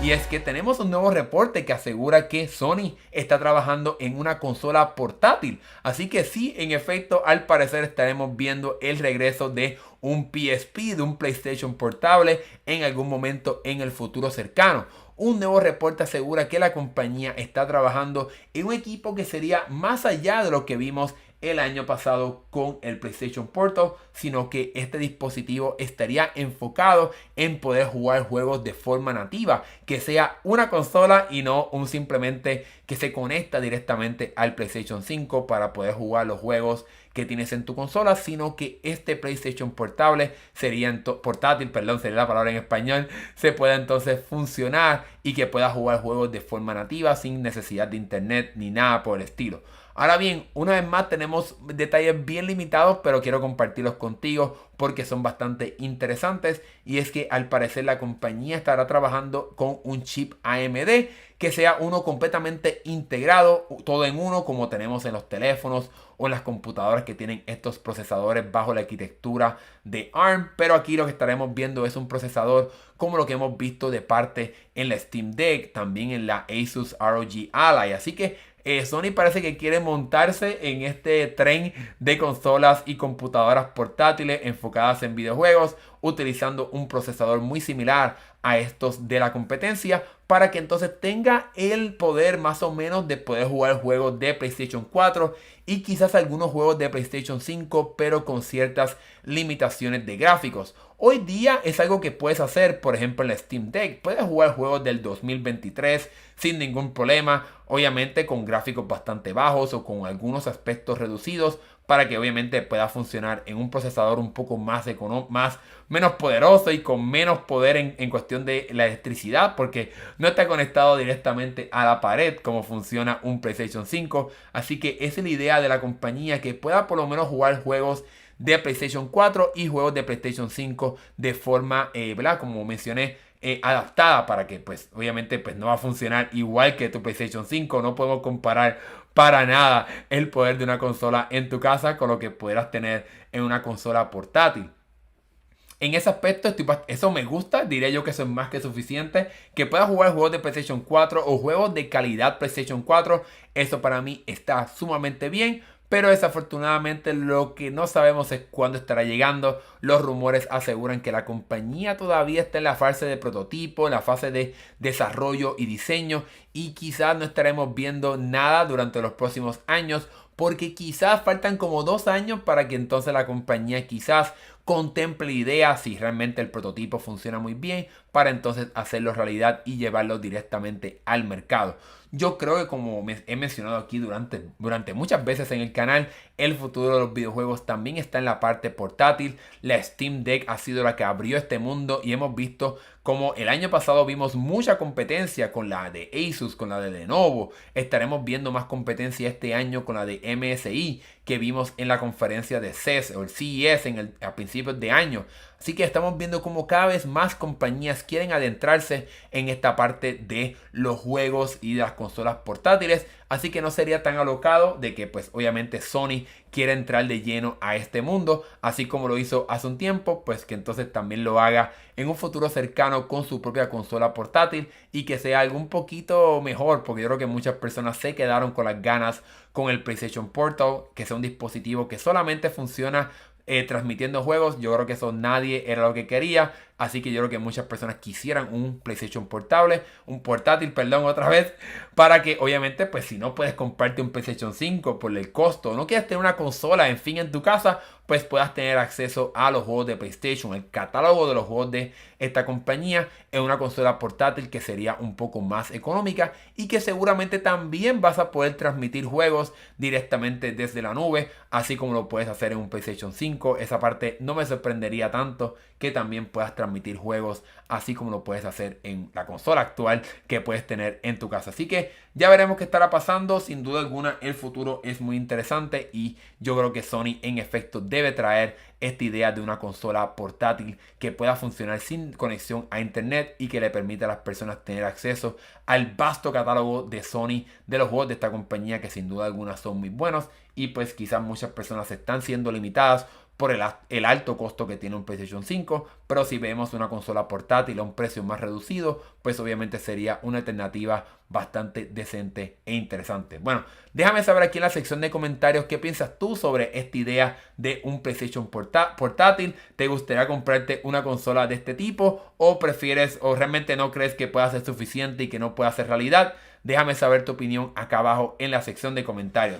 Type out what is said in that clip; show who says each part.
Speaker 1: Y es que tenemos un nuevo reporte que asegura que Sony está trabajando en una consola portátil. Así que sí, en efecto, al parecer estaremos viendo el regreso de un PSP, de un PlayStation portable, en algún momento en el futuro cercano. Un nuevo reporte asegura que la compañía está trabajando en un equipo que sería más allá de lo que vimos el año pasado con el PlayStation Portal, sino que este dispositivo estaría enfocado en poder jugar juegos de forma nativa, que sea una consola y no un simplemente que se conecta directamente al PlayStation 5 para poder jugar los juegos que tienes en tu consola, sino que este PlayStation portable portátil, perdón, sería la palabra en español, se pueda entonces funcionar y que pueda jugar juegos de forma nativa sin necesidad de internet ni nada por el estilo. Ahora bien, una vez más tenemos detalles bien limitados, pero quiero compartirlos contigo porque son bastante interesantes. Y es que al parecer la compañía estará trabajando con un chip AMD que sea uno completamente integrado, todo en uno, como tenemos en los teléfonos o en las computadoras que tienen estos procesadores bajo la arquitectura de ARM. Pero aquí lo que estaremos viendo es un procesador como lo que hemos visto de parte en la Steam Deck, también en la Asus ROG Ally. Así que Sony parece que quiere montarse en este tren de consolas y computadoras portátiles enfocadas en videojuegos, utilizando un procesador muy similar a estos de la competencia, para que entonces tenga el poder más o menos de poder jugar juegos de PlayStation 4 y quizás algunos juegos de PlayStation 5, pero con ciertas limitaciones de gráficos. Hoy día es algo que puedes hacer, por ejemplo en la Steam Deck. Puedes jugar juegos del 2023 sin ningún problema, obviamente con gráficos bastante bajos o con algunos aspectos reducidos, para que obviamente pueda funcionar en un procesador un poco menos poderoso y con menos poder en cuestión de la electricidad, porque no está conectado directamente a la pared como funciona un PlayStation 5. Así que esa es la idea de la compañía, que pueda por lo menos jugar juegos de PlayStation 4 y juegos de PlayStation 5 de forma, ¿verdad? Como mencioné, adaptada, para que pues obviamente pues no va a funcionar igual que tu PlayStation 5. No podemos comparar para nada el poder de una consola en tu casa con lo que podrás tener en una consola portátil. En ese aspecto, eso me gusta, diría yo que eso es más que suficiente. Que puedas jugar juegos de PlayStation 4 o juegos de calidad PlayStation 4, eso para mí está sumamente bien. Pero desafortunadamente lo que no sabemos es cuándo estará llegando. Los rumores aseguran que la compañía todavía está en la fase de prototipo, en la fase de desarrollo y diseño, y quizás no estaremos viendo nada durante los próximos años, porque quizás faltan como 2 años para que entonces la compañía quizás contemple ideas, si realmente el prototipo funciona muy bien, para entonces hacerlo realidad y llevarlo directamente al mercado. Yo creo que, como he mencionado aquí durante muchas veces en el canal, el futuro de los videojuegos también está en la parte portátil. La Steam Deck ha sido la que abrió este mundo, y hemos visto como el año pasado vimos mucha competencia con la de Asus, con la de Lenovo. Estaremos viendo más competencia este año con la de MSI, que vimos en la conferencia de CES o el CES a principios de año. Así que estamos viendo como cada vez más compañías quieren adentrarse en esta parte de los juegos y de las consolas portátiles. Así que no sería tan alocado de que pues obviamente Sony quiera entrar de lleno a este mundo, así como lo hizo hace un tiempo, pues que entonces también lo haga en un futuro cercano con su propia consola portátil, y que sea algo un poquito mejor, porque yo creo que muchas personas se quedaron con las ganas con el PlayStation Portal, que sea un dispositivo que solamente funciona transmitiendo juegos. Yo creo que eso nadie era lo que quería. Así que yo creo que muchas personas quisieran un PlayStation un portátil, perdón, otra vez, para que obviamente, pues si no puedes comprarte un PlayStation 5 por el costo, no quieres tener una consola, en fin, en tu casa, pues puedas tener acceso a los juegos de PlayStation, el catálogo de los juegos de esta compañía, en una consola portátil que sería un poco más económica, y que seguramente también vas a poder transmitir juegos directamente desde la nube, así como lo puedes hacer en un PlayStation 5. Esa parte no me sorprendería tanto, que también puedas transmitir juegos así como lo puedes hacer en la consola actual que puedes tener en tu casa. Así que ya veremos qué estará pasando. Sin duda alguna el futuro es muy interesante, y yo creo que Sony en efecto debe traer esta idea de una consola portátil que pueda funcionar sin conexión a internet y que le permita a las personas tener acceso al vasto catálogo de Sony, de los juegos de esta compañía, que sin duda alguna son muy buenos. Y pues quizás muchas personas están siendo limitadas por el alto costo que tiene un PlayStation 5, pero si vemos una consola portátil a un precio más reducido, pues obviamente sería una alternativa bastante decente e interesante. Bueno, déjame saber aquí en la sección de comentarios qué piensas tú sobre esta idea de un PlayStation portátil. ¿Te gustaría comprarte una consola de este tipo o prefieres o realmente no crees que pueda ser suficiente y que no pueda ser realidad? Déjame saber tu opinión acá abajo en la sección de comentarios.